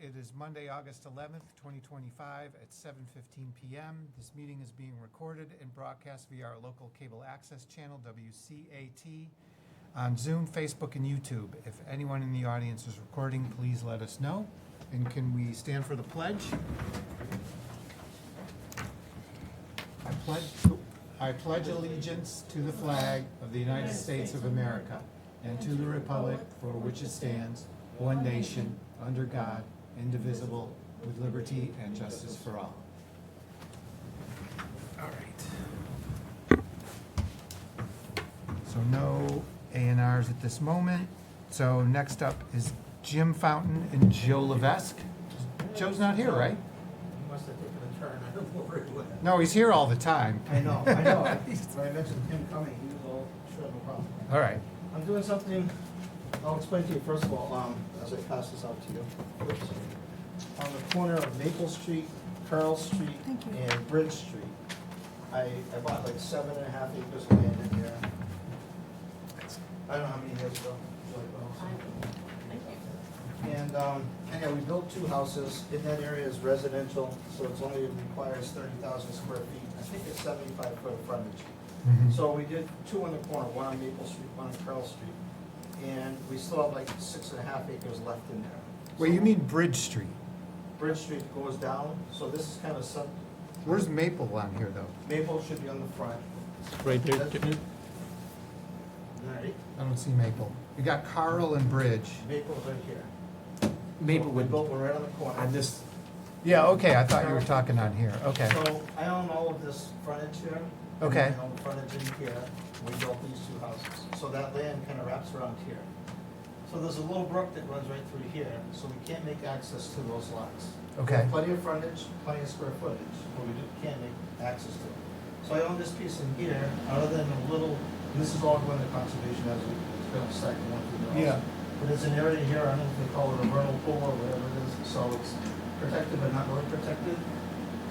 It is Monday, August 11th, 2025 at 7:15 PM. This meeting is being recorded and broadcast via our local cable access channel, WCAT, on Zoom, Facebook, and YouTube. If anyone in the audience is recording, please let us know. And can we stand for the pledge? I pledge allegiance to the flag of the United States of America and to the republic for which it stands, one nation, under God, indivisible, with liberty and justice for all. All right. So no A&Rs at this moment. So next up is Jim Fountain and Joe Levesque. Joe's not here, right? He must have taken a turn. I don't know where he went. No, he's here all the time. I know. When I mentioned him coming, he was all, sure, no problem. All right. I'm doing something, I'll explain to you first of all, as I pass this out to you. Oops. On the corner of Maple Street, Carl Street, and Bridge Street, I bought like 7.5 acres of land in there. I don't know how many years ago. And, anyhow, we built 2 houses. In that area is residential, so it's only requires 30,000 square feet. I think it's 75 foot of frontage. So we did 2 on the corner, one on Maple Street, one on Carl Street. And we still have like 6.5 acres left in there. Well, you mean Bridge Street. Bridge Street goes down, so this is kind of Where's Maple on here, though? Maple should be on the front. Right there. That's- All right, I don't see Maple. You got Carl and Bridge. Maple's right here. Maple We would, built one right on the corner. on this, Yeah, okay, I thought you were talking on here. Okay. So I own all of this frontage here. Okay. And I own the frontage in here. We built these 2 houses. So that land kind of wraps around here. So there's a little brook that runs right through here, so we can't make access to those lots. Okay. Plenty of frontage, plenty of square footage, but we can't make access to it. So I own this piece in here, other than a little, this is all going to conservation as it's going to start going through the house. Yeah. But there's an area here, I don't know if they call it a vernal pool or whatever it is, so it's protected but not really protected.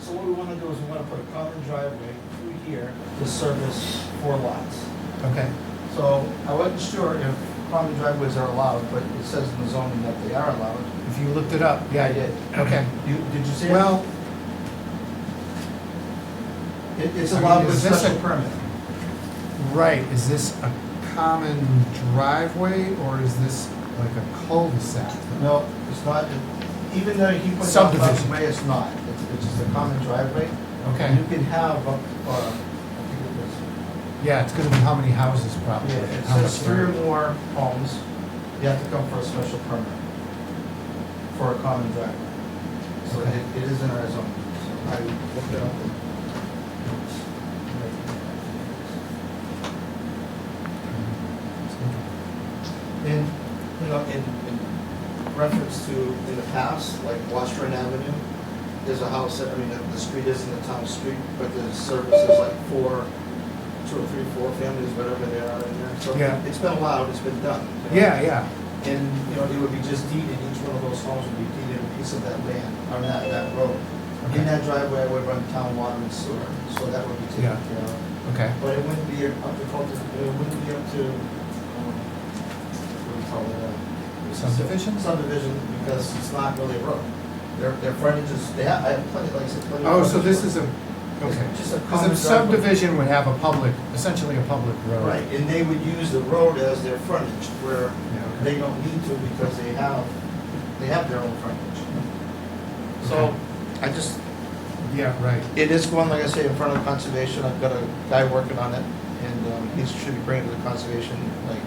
So what we want to do is we want to put a common driveway through here to service 4 lots. Okay. So I wasn't sure if common driveways are allowed, but it says in the zoning that they are allowed. If you looked it up, yeah, I did. Okay. Did you see it? Well, It's I mean, allowed with is this special a- permit. right, is this a common driveway or is this like a cul-de-sac? No, it's not, even though he puts it on Subdivision. the way, it's not. It's just a common driveway. Okay. And you can have, I think it is, Yeah, it's gonna be how many houses probably? yeah, it How says much 3 or area? more homes, you have to come for a special permit for a common driveway. So Okay. it is in our zone. So I looked it up. And, you know, in reference to, in the past, like Washburn Avenue, there's a house that, I mean, the street isn't a town street, but the service is like 2 or 3, 4 families, whatever they are in there. So Yeah. it's been allowed, it's been done. you know? Yeah, yeah, And, you know, it would be just deeded, each one of those homes would be deeded a piece of that land, on that road. Okay. In that driveway, I would run town water and sewer, so that would be taken Yeah. care of. okay. But it wouldn't be up to, it wouldn't be up to, what do you call it? Subdivision? Subdivision, because it's not really a road. Their frontage is, I have plenty, like I said, plenty. of Oh, so frontage. this is a, okay. It's just a Because common a subdivision would have a public, essentially a public road. Right, and they would use the road as their frontage, where Yeah, okay. they don't need to because they have their own frontage. So, Okay. I just, Yeah, right. it is going, like I say, in front of conservation. I've got a guy working on it, and he should be bringing it to conservation, like,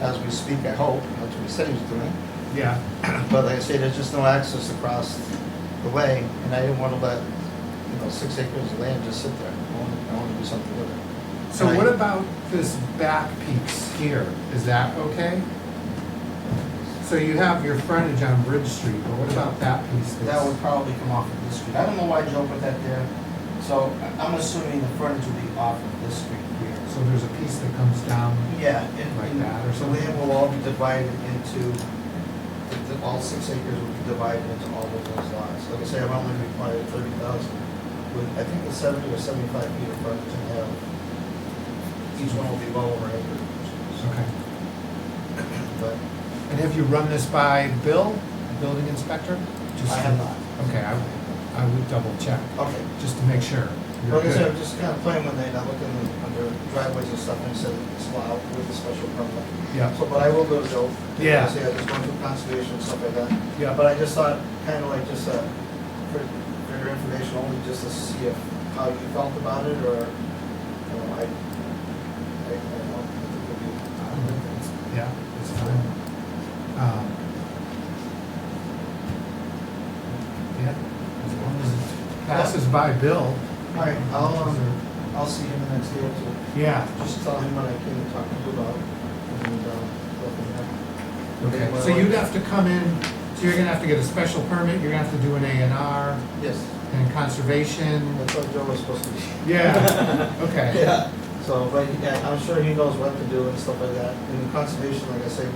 as we speak, I hope. That's what he said he was doing. Yeah, But like I say, there's just no access across the way, and I didn't want to let, 6 acres of land just sit there. I want to do something with it. so And what I- about this back piece here? Is that okay? So you have your frontage on Bridge Street, but what about that piece? That would probably come off of this street. I don't know why Joe put that there. So I'm assuming the frontage would be off of this street here. So there's a piece that comes down, Yeah, Like and that or the something? land will all be divided into, all 6 acres will be divided into all of those lots. Like I say, I'm only required 30,000. With, I think the 70 or 75 feet of frontage I have, each one will be well over an acre. okay. But And have you run this by Bill, the building inspector? Just I have not. Okay, I would double check, Okay. just to make sure. You're Like I said, good. I'm just kind of playing when they, I looked in under driveways and stuff, and it said it's allowed with the special permit. Yeah, So, but I will go to Joe. Yeah. See, I just went through conservation and stuff like that. yeah, But I just thought, kind of like just, for your information only, just to see if, how you felt about it, or, you know, I don't know, I think it would be. yeah, it's fine. Um, Yeah, as long as it passes by Bill. All right, I'll see him the next day or two. Yeah, Just tell him what I came to talk to you about, and, go from there. okay, Well, so you'd have to come in, so you're gonna have to get a special permit, you're gonna have to do an A and R Yes, and conservation. that's what Joe was supposed to be. Yeah, okay. Yeah, so, but, yeah, I'm sure he knows what to do and stuff like that. In conservation, like I say,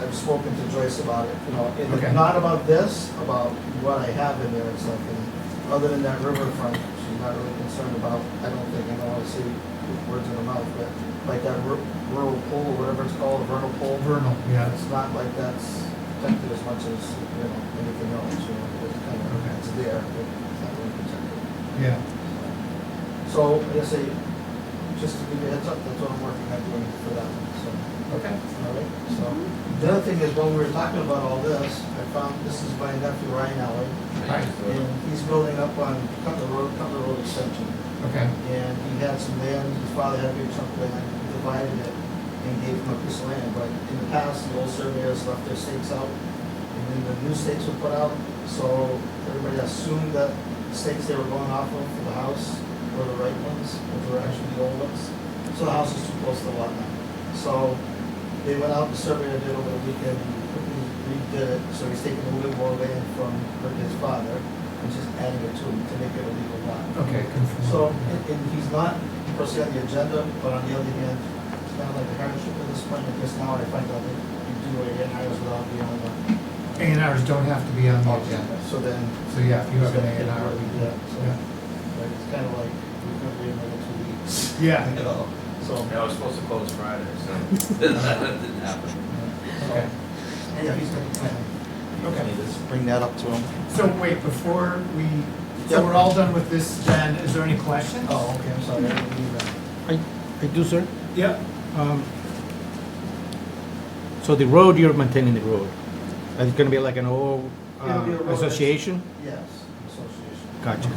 I've spoken to Joyce about it, you know, Okay. not about this, about what I have in there and stuff, and other than that riverfront, she's not really concerned about, I don't think, I don't wanna say words in her mouth, but like that rural pool, or whatever it's called, vernal pool. Vernal, yeah, It's not like that's protected as much as, you know, anything else, you know, it's kind of, Okay. it's there, but it's not really protected. yeah, So, like I say, just to give you a heads up, that's what I'm working on doing for that, so, okay. all right, so. The other thing is, when we were talking about all this, I found, this is my nephew Ryan Alley, Right, and he's building up on Cutler Road extension. okay, And he had some land, his father had a big chunk of land, he divided it and gave him a piece of land, but in the past, the old surveyors left their stakes out, and then the new stakes were put out, so everybody assumed that the stakes they were going off of for the house were the right ones, but they were actually the old ones. So the house is too close to the lot line. So they went out, the surveyor did over the weekend, and quickly redid it, so he's taking a little more land from his father and just adding it to make it a legal lot. okay, conform. So, and he's not per se on the agenda, but on the other hand, it's kind of like a hardship at this point, because now I find out that you do it again, I was without being on the. A and Rs don't have to be on the agenda, So then. so yeah, if you have an A and R, we Yeah, so, yeah. like, it's kind of like, we're gonna be another 2 weeks. Yeah, You know, so. Yeah, I was supposed to close Friday, so that didn't happen. okay, And yeah, he's gonna plan. Okay. Just bring that up to him. so wait, before we, so Yep. we're all done with this, then, is there any questions? Oh, okay, I'm sorry, I didn't mean that. I do, sir. Yep, So the road, you're maintaining the road. It's gonna be like an old It'll be a road that's- association? Yes, association. Gotcha.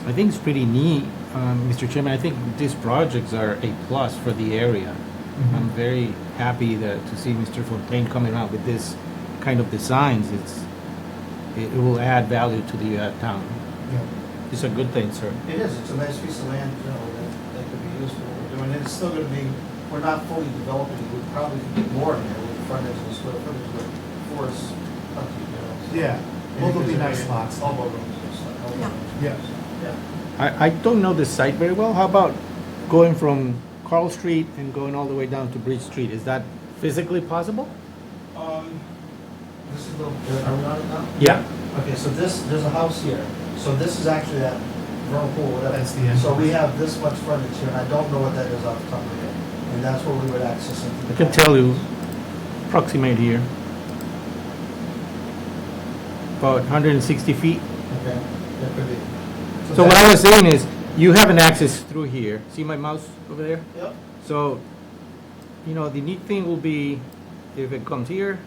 I think it's pretty neat, Mr. Chairman. I think these projects are a plus for the area. Mhm. I'm very happy that to see Mr. Fontaine coming out with this kind of designs. It will add value to the town. yeah, It's a good thing, sir. It is, it's a nice piece of land, you know, that could be used for what we're doing, and it's still gonna be, we're not fully developing, we probably could get more in there with frontage and square footage, but forest, country, you know. so. yeah, And well, there'll be because nice they're lots. elbow rooms and stuff, elbow Yeah. rooms. Yeah. Yeah. I don't know this site very well. How about going from Carl Street and going all the way down to Bridge Street? Is that physically possible? This is the, are we on it now? Yeah. Okay, so this, there's a house here, so this is actually that vernal pool, whatever. That's the entrance. So we have this much frontage here, and I don't know what that is off the top of my head, and that's where we would access into the. I can tell you, approximate here. About 160 feet. Okay, that could be. So what I was saying is, you have an access through here. See my mouse over there? Yep. So, you know, the neat thing will be if it comes here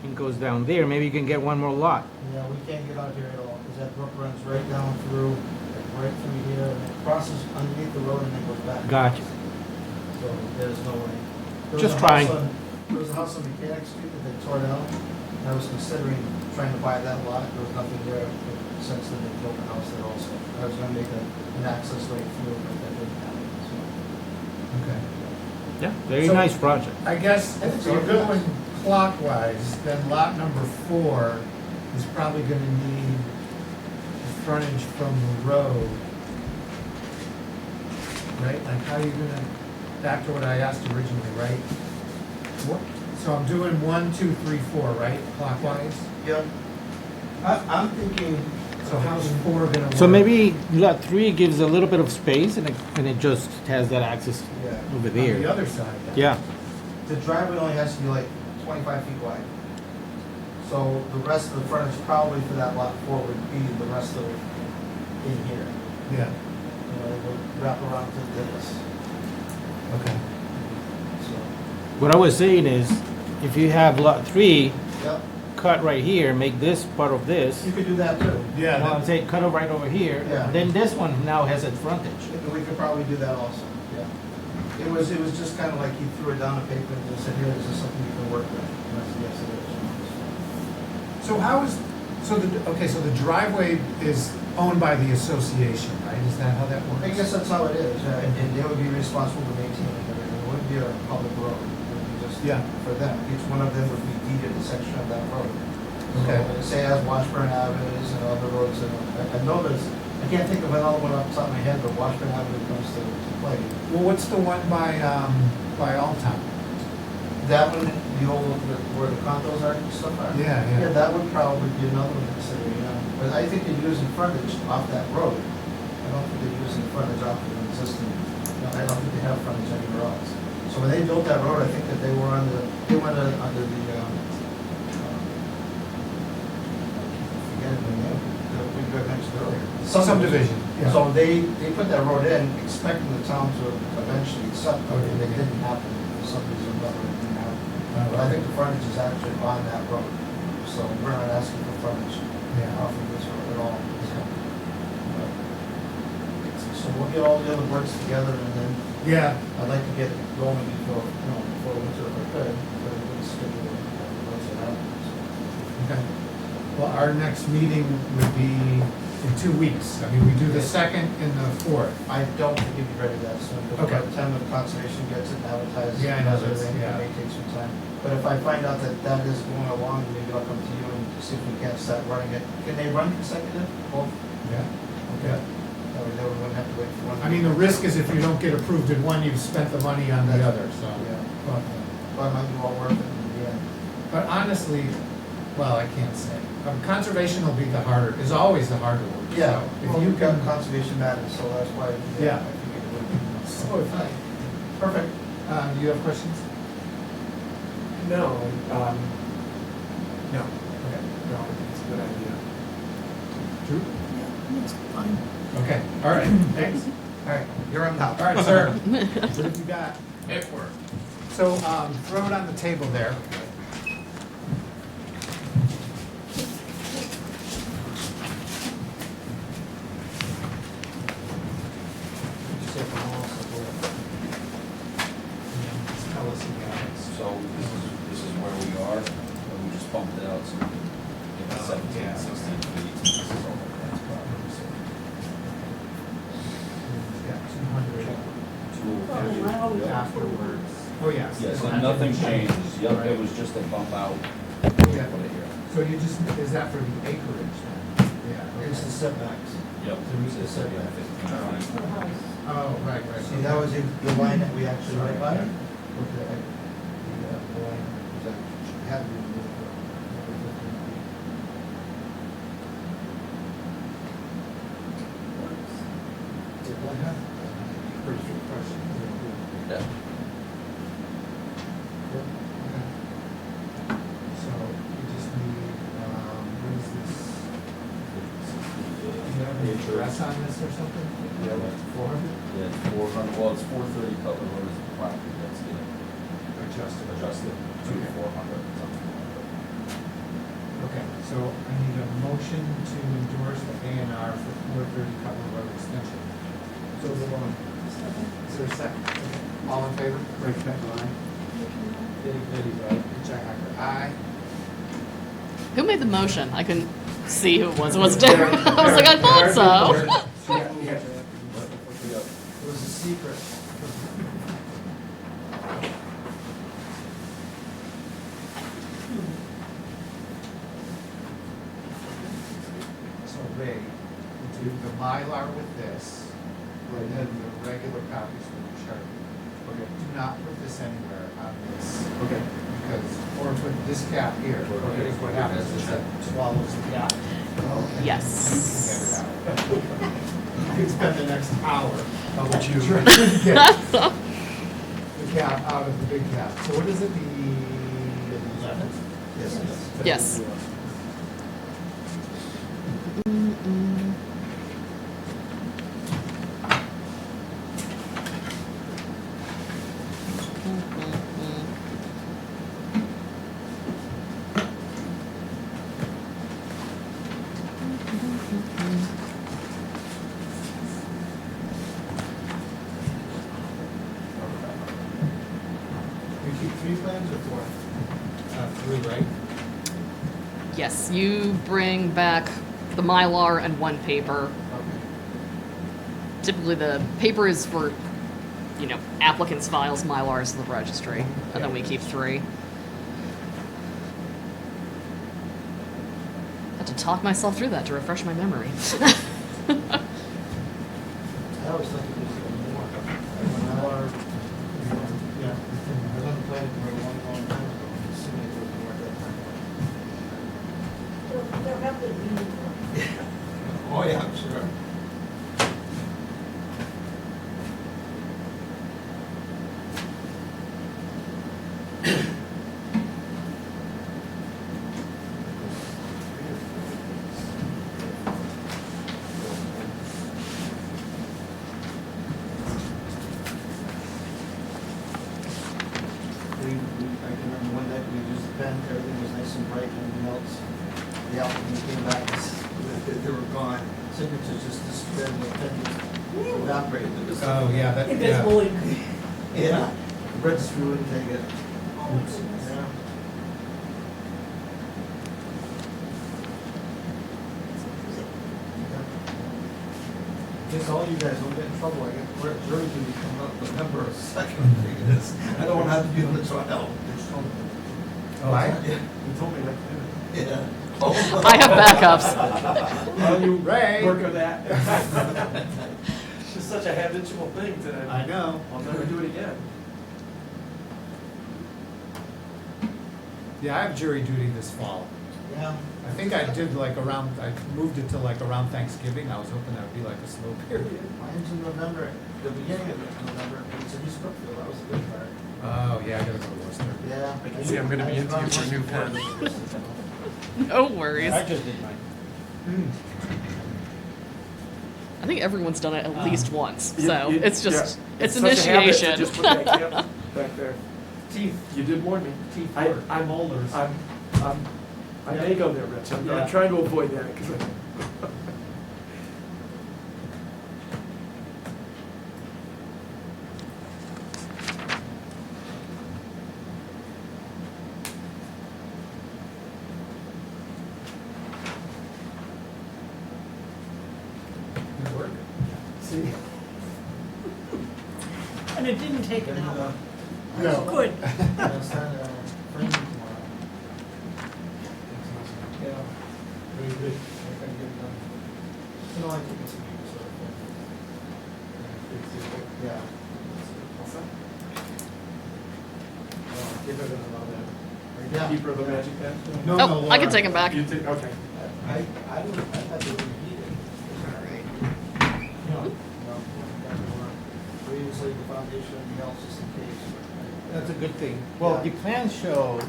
and goes down there, maybe you can get one more lot. Yeah, we can't get out here at all, because that brook runs right down through, like, right through here, and it crosses underneath the road and then goes back. Gotcha. So there's no way. There was Just a house trying. There was a house on Mechanic Street that they tore down, and I was considering trying to buy that lot, there was nothing there, but since then they built a house there also. I was gonna make an access right through, but that didn't happen, so. Okay. Yeah, very So- nice project. I guess if you're going clockwise, then lot number 4 is probably gonna need frontage from the road. Right, like how you gonna, back to what I asked originally, right? What, so I'm doing 1, 2, 3, 4, right, clockwise? Yep. I'm thinking. So how's 4 gonna work? So maybe lot 3 gives a little bit of space and it just has that access Yeah. over On the there. other side? Yeah, The driveway only has to be like 25 feet wide. So the rest of the frontage probably for that lot 4 would be the rest of it in here. Yeah, You know, it would wrap around to this. okay. So, What I was saying is, if you have lot 3 yep, cut right here, make this part of this. you could do that too. You know what I'm saying? Cut it right over here. Yeah. Then this one now has its frontage. We could probably do that also, yeah. It was just kind of like he threw it down on paper and just said, here, is this something you can work with? And I said, yes, it is. So how is, so the driveway is owned by the association, right? Is that how that works? I guess that's how it is, and they would be responsible to maintain it, everything. It wouldn't be a public road, it would be just Yeah. for them. Each one of them would be deeded a section of that road. Okay. So, say as Washburn Avenue is and other roads, and I know there's, I can't think of another one off the top of my head, but Washburn Avenue comes to play. Well, what's the one by Alltown? That one, the old, where the condos are and stuff are? Yeah, yeah. Yeah, that would probably be another one to consider, you know, but I think they're using frontage off that road. I don't think they're using frontage off of an existing, you know, I don't think they have frontage anywhere else. So when they built that road, I think that they were under the, forget the name, that we got mentioned earlier. Subdivision, yeah. So they put that road in expecting the town to eventually accept it, and it didn't happen, for some reason or another, it didn't happen. But I think the frontage is actually on that road, so we're not asking for frontage Yeah. off of this road at all. So we'll get all the other works together, and then Yeah, I'd like to get going before winter if I could, but it would schedule it, once it happens. okay. Well, our next meeting would be in 2 weeks. I mean, we do the 2nd and the 4th. I don't think it'd be ready that soon, because by Okay. the time the conservation gets it advertised, Yeah, I know, and everything, yeah. it may take some time. But if I find out that that is going along, maybe I'll come to you and see if we can't start running it. Can they run consecutive? Both? Yeah. Okay. That way we wouldn't have to wait for one. I mean, the risk is if you don't get approved in one, you've spent the money on the other, so. Yeah. But- But it might be all worth it in the end. But honestly, well, I can't say. Conservation will be the harder, is always the harder work. Yeah, So well, If you you've got can, conservation matters, so that's why. Yeah. I figured it would be. So if I- Perfect. do you have questions? No, No. Okay. no, it's a good idea. Drew? Yeah, it's fine. Okay, all right, thanks. All right, you're up now. All right, sir. What have you got? Paperwork. So, throw it on the table there. Tell us again. So this is where we are, and we just bumped it out, so we can get 17, Yeah. 16 feet. This is all the plans property, so. Yeah, 200 250. Yep. afterwards. Oh, yes. Yeah, so nothing changes, yep, Right. it was just a bump out. Yeah. Put it here. So you just, is that for the acreage then? Yeah. It's the setbacks. Yep, To meet the it said, yeah, setback. 15 feet. Oh, right, right. See, that was the line that we actually went by. With the line that had to be removed. Pretty good question. Yeah. Okay. So you just need, what is this? Do you have any address on this or something? Yeah, like 400? Yeah, it's 400, well, it's 430 Cutler Road is the property that's getting adjusted to 400, something like that. Okay, so I need a motion to endorse the A and R for 430 Cutler Road extension. So the one. Is there a second? All in favor? Right, back line. Jack Hacker, aye. Who made the motion? I couldn't see who it was. Was it Derek? I was like, I thought so. It was a secret. So Ray, do the Mylar with this, and then the regular copies with the Sharpie. Okay. Do not put this anywhere on this, Okay. because, or put this cap here, because what happens is that swallows the cap. Yes. Get it out. You can spend the next hour How about you? trying to get the cap out of the big cap. So what is it, the Yes. We keep 3 plans or 4? Three, right? Yes, you bring back the Mylar and one paper. Typically, the paper is for, applicants' files, Mylar is the registry, and then we keep 3. Had to talk myself through that to refresh my memory. I always think it was even more. Mylar, yeah, I was on the planning board a long time ago, and assuming it was more at that time. Oh, yeah, I'm sure. I can remember one night we used the pen, everything was nice and bright, everything else. The applicant came back, and they were gone. Signatures just disappeared, and the pen just evaporated. It was- Oh, yeah, that, yeah. Invisible ink. Yeah, the registry wouldn't take it. Oops. Yeah. Guess all you guys don't get in trouble, I get, we're at jury duty coming up November 2nd, this. I don't wanna have to be on the trial. Oh, I? Yeah. You told me that to do. Yeah. I have backups. Well, you Ray. work on that. It's such a habitual thing that I know. I'll never do it again. Yeah, I have jury duty this fall. Yeah. I think I did like around, I moved it to like around Thanksgiving. I was hoping that would be like a slow period. Mine's in November, the beginning of November, it's in East Brookfield, that was the good part. Oh, yeah, I gotta go to Worcester. Yeah. I can see I'm gonna be into you for a new pen. No worries. I just did mine. I think everyone's done it at least once, so You- it's just, yeah. it's such a habit to initiation. Just put that cap back there. Teeth. You did warn me. Teeth I, work. I'm older. I may go there, Rich. I'm Yeah. trying to avoid that because Good work. See? And it didn't take an hour. No. Good. It's time to frame tomorrow. Yeah. Very good. I can get it done. You know, I think it's a good sort of thing. Yeah. give it another. Yeah. Keeper of the magic pen. No, no, Oh, I can Laura. take him back. You think, okay. I don't, I thought they would repeat it. All right. No, we didn't say the foundation, anything else, just in case. That's a good thing. Well, Yeah. the plans show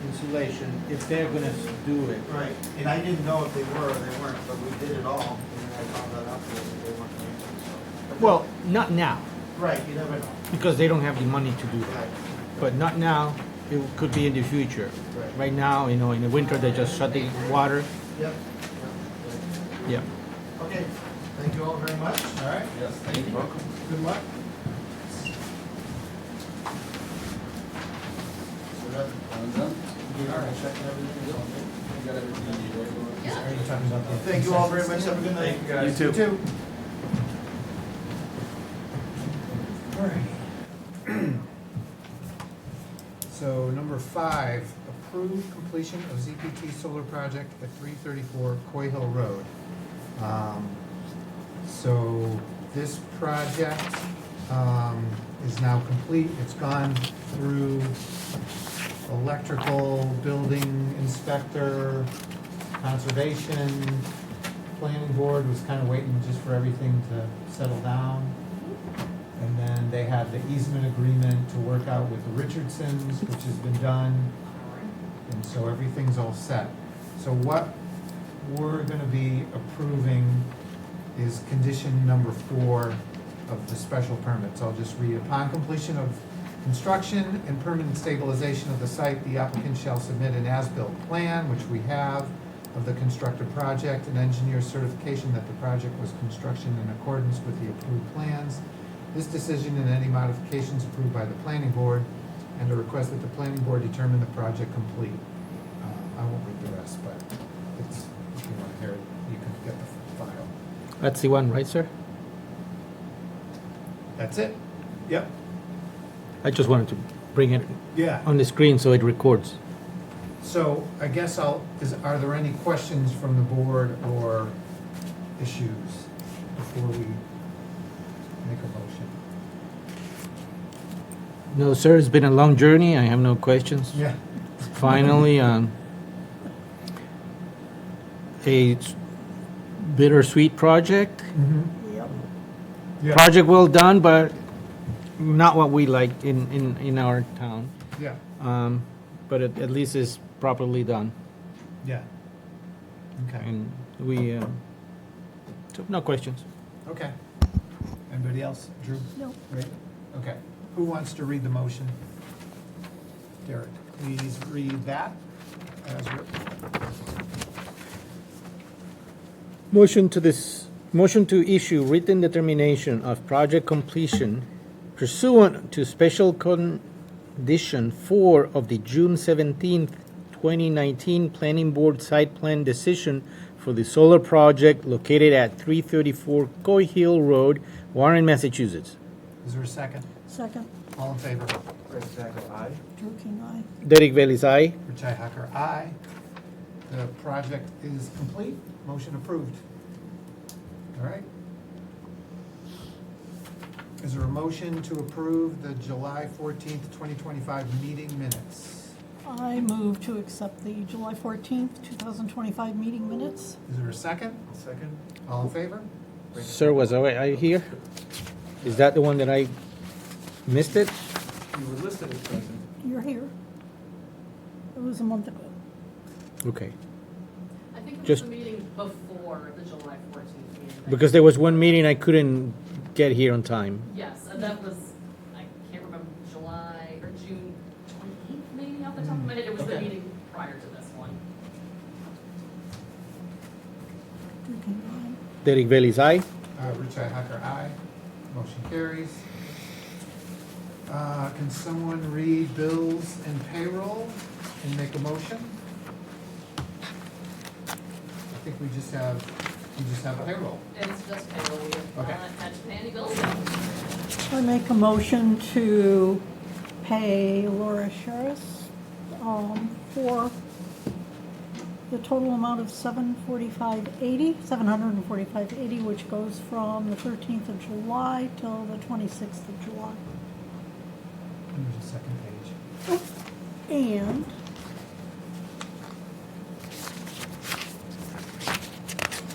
insulation if they're gonna do it. Right, and I didn't know if they were or they weren't, but we did it all, and I found that out that they weren't going to, so. Well, not now, Right, you never know. because they don't have the money to do that. Right, But not now, it could be in the future. Right. Right now, in the winter, they just shut the water. yep. Yeah. Okay, thank you all very much. All right, Yes, thank you. good luck. So that, All done? you are checking everything, is all good? You got everything you need, right? Yeah. Are you talking about the? Thank you all very much, have a good night. You too. You too. All right. So number 5, approve completion of ZPT solar project at 334 Coy Hill Road. So this project is now complete. It's gone through electrical, building inspector, conservation, planning board was kind of waiting just for everything to settle down. And then they have the easement agreement to work out with the Richardsons, which has been done. and so everything's all set. So what we're gonna be approving is condition number 4 of the special permit. So I'll just read, upon completion of construction and permanent stabilization of the site, the applicant shall submit an as-built plan, which we have, of the constructed project, an engineer's certification that the project was construction in accordance with the approved plans. This decision and any modifications approved by the planning board, and to request that the planning board determine the project complete. I won't read the rest, but it's, if you want to hear it, you can get the file. That's the one, right, sir? That's it? Yep. I just wanted to bring it Yeah. on the screen so it records. So I guess are there any questions from the board or issues before we make a motion? No, sir, it's been a long journey. I have no questions. Yeah. Finally, a bittersweet project. Mm-hmm. Yep. Yeah. Project well done, but not what we like in our town. Yeah, But at least it's properly done. yeah. Okay, And we, so no questions. okay. Anybody else? Drew? No. Great. Okay. Who wants to read the motion? Derek, please read that as written. Motion to issue written determination of project completion pursuant to special condition 4 of the June 17th, 2019 Planning Board Site Plan Decision for the solar project located at 334 Coy Hill Road, Warren, Massachusetts. Is there a second? Second, All in favor? Fred Stagel, aye. Drew King, aye. Derek Bailey's aye. Richi Hacker, aye. The project is complete. Motion approved. All right. Is there a motion to approve the July 14th, 2025 meeting minutes? I move to accept the July 14th, 2025 meeting minutes. Is there a second? Second. All in favor? Sir, was I here? Is that the one that I missed it? You were listed as present. You're here. It was a month ago. Okay. I think it was Just- the meeting before the July 14th meeting. Because there was one meeting I couldn't get here on time. Yes, and that was, I can't remember, July or June 28th, maybe off the top of my head. It was the Okay. meeting prior to this one. Drew King, aye. Derek Bailey's aye. Richi Hacker, aye. Motion carries. Can someone read bills and payroll and make a motion? I think we just have payroll. It's just payroll. We have Okay. not had to pay any bills. I make a motion to pay Laura Sherris for the total amount of $745.80, which goes from the 13th of July till the 26th of July. There's a second page. And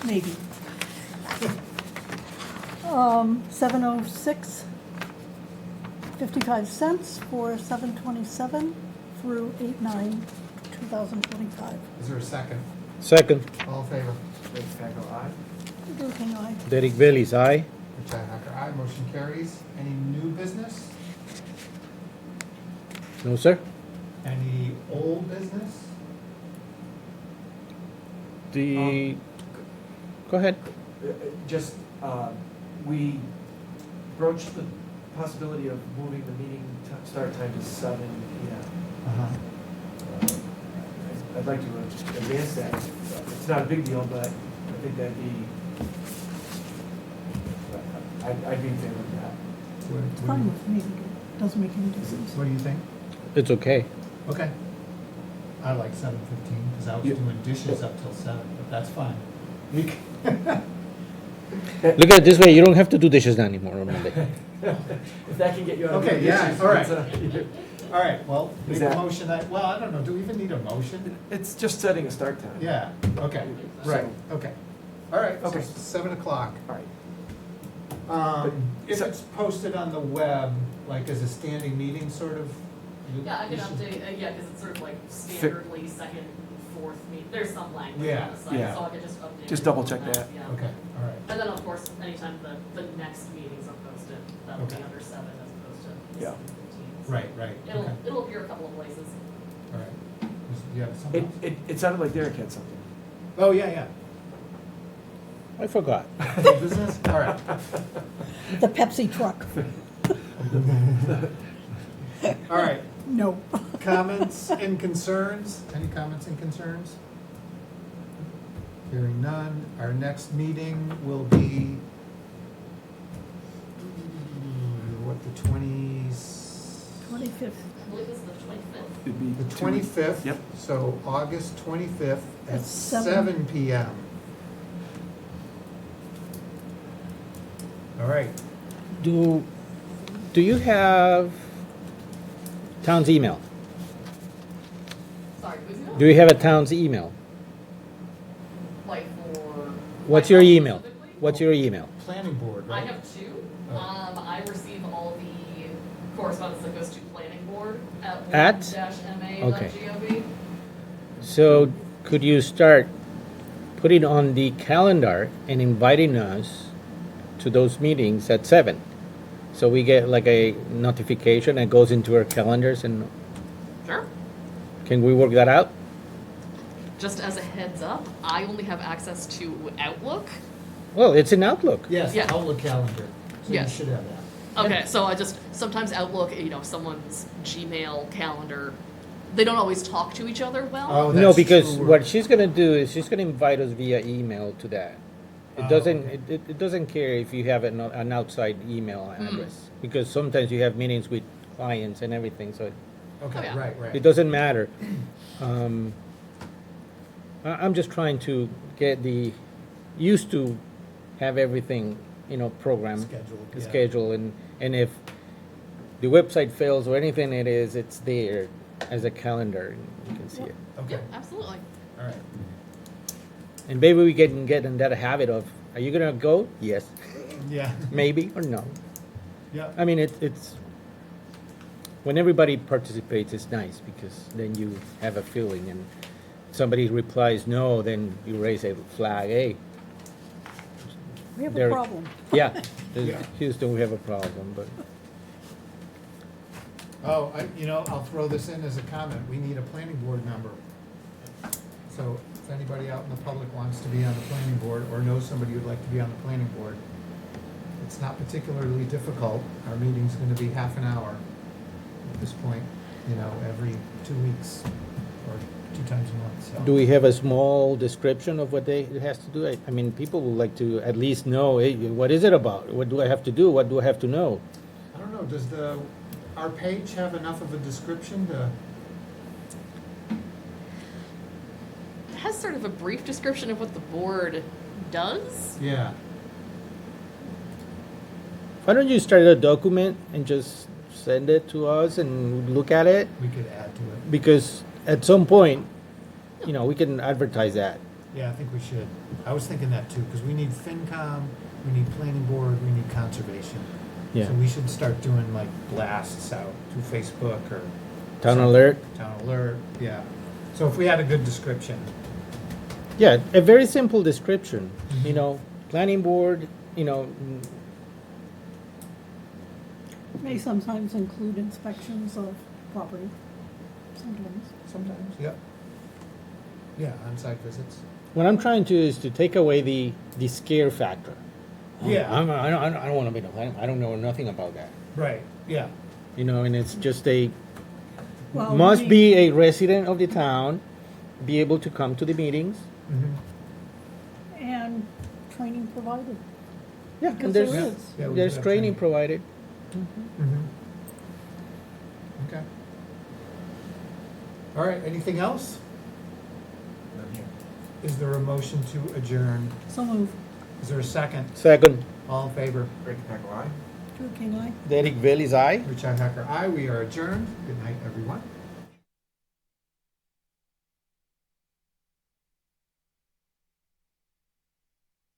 maybe. 706.55 cents for 7/27 through 8/9/2025. Is there a second? Second. All in favor? Fred Stagel, aye. Drew King, aye. Derek Bailey's aye. Richi Hacker, aye. Motion carries. Any new business? No, sir? Any old business? The, go ahead. Just, we broached the possibility of moving the meeting start time to 7 PM. Uh-huh. I'd like to advance that. It's not a big deal, but I think that'd be, I'd be in favor of that. It's fine with me. Doesn't make any difference. What do you think? It's okay. Okay. I like 7:15 because I was doing dishes up till 7, but that's fine. Look at it this way, you don't have to do dishes anymore on Monday. If that can get you out of Okay, the yeah, issues, all right. it's, All right, well, make Is a that- motion. Well, I don't know. Do we even need a motion? it's just setting a start time. Yeah, okay, right, okay. All right, so Okay. 7 o'clock. All right. If so- it's posted on the web, like as a standing meeting sort of Yeah, I can update, yeah, because it's sort of like standardly second, fourth meet, there's some language Yeah, on the site, yeah. so I could just update. Just it double on check that. Yeah. Okay, all right. And then, of course, anytime the next meetings are posted, that'll be Okay. under 7 as opposed to Yeah. 7:15. So Right, right, okay, It'll appear a couple of places. all right. Do you have something else? It sounded like Derek had something. Oh, yeah. I forgot. Old business? All right. The Pepsi truck. All right, No. comments and concerns? Any comments and concerns? Hearing none. Our next meeting will be, what, the 25th. I believe it's the 25th. It'd be The 2 weeks. 25th? Yep. So August 25th at At 7 PM. All right. Do you have town's email? Sorry, who's it? Do you have a town's email? Like for. What's your myself email? specifically? What's your email? Planning board, I right? have 2. Oh. I receive all the correspondence that goes to planning board at At? win-ma.gov. So could you start putting on the calendar and inviting us to those meetings at 7? So we get like a notification and goes into our calendars, and Sure. can we work that out? Just as a heads up, I only have access to Outlook. Well, it's in Outlook. Yes, Yeah. Outlook calendar. So you Yes. should have that. Okay, so I just sometimes Outlook, someone's Gmail calendar, they don't always talk to each other well. Oh, No, that's because true. what she's gonna do is she's gonna invite us via email to that. It Oh, doesn't, okay. it doesn't care if you have an outside email address, because sometimes you have meetings with clients and everything, so Okay, Oh, yeah. right, right. it doesn't matter. I'm just trying to get used to have everything, programmed. Scheduled, yeah. Schedule, and if the website fails or anything it's there as a calendar, and you can see it. Okay, Yeah, absolutely. all right. And maybe we can get in that habit of, are you gonna go? Yes, Yeah, maybe, or no. yeah. I mean, it's, when everybody participates, it's nice, because then you have a feeling, and somebody replies no, then you raise a flag, hey, We have a Derek. problem. yeah, Yeah. Houston, we have a problem, but, Oh, I'll throw this in as a comment. We need a planning board member. So if anybody out in the public wants to be on the planning board or knows somebody who'd like to be on the planning board, it's not particularly difficult. Our meeting's gonna be half an hour at this point, every 2 weeks or 2 times a month, so. do we have a small description of what it has to do? I mean, people would like to at least know, hey, what is it about? What do I have to do? What do I have to know? I don't know, does our page have enough of a description to? It has sort of a brief description of what the board does. Yeah. Why don't you start a document and just send it to us and look at it? We could add to it. Because at some point, we can advertise that. Yeah, I think we should. I was thinking that too, because we need FinCom, we need planning board, we need conservation. Yeah. So we should start doing like blasts out through Facebook or. Town something. alert. Town alert, yeah. So if we had a good description. Yeah, a very simple description, Mhm. planning board, May sometimes include inspections of property, sometimes. Sometimes, yep. Yeah, on-site visits. what I'm trying to is to take away the scare factor. Yeah. I don't want to be the planning, I don't know nothing about that. Right, yeah. And it's just Well, must we- be a resident of the town, be able to come to the meetings. Mhm. And training provided. Yeah, Because and there there's, is. Yeah, we there's could have training provided. Mhm. Okay. All right, anything else? Is there a motion to adjourn? So move. Is there a second? Second, All in favor? Rick Packle, aye? Drew King, aye. Derek Bailey's aye. Richi Hacker, aye. We are adjourned. Good night, everyone.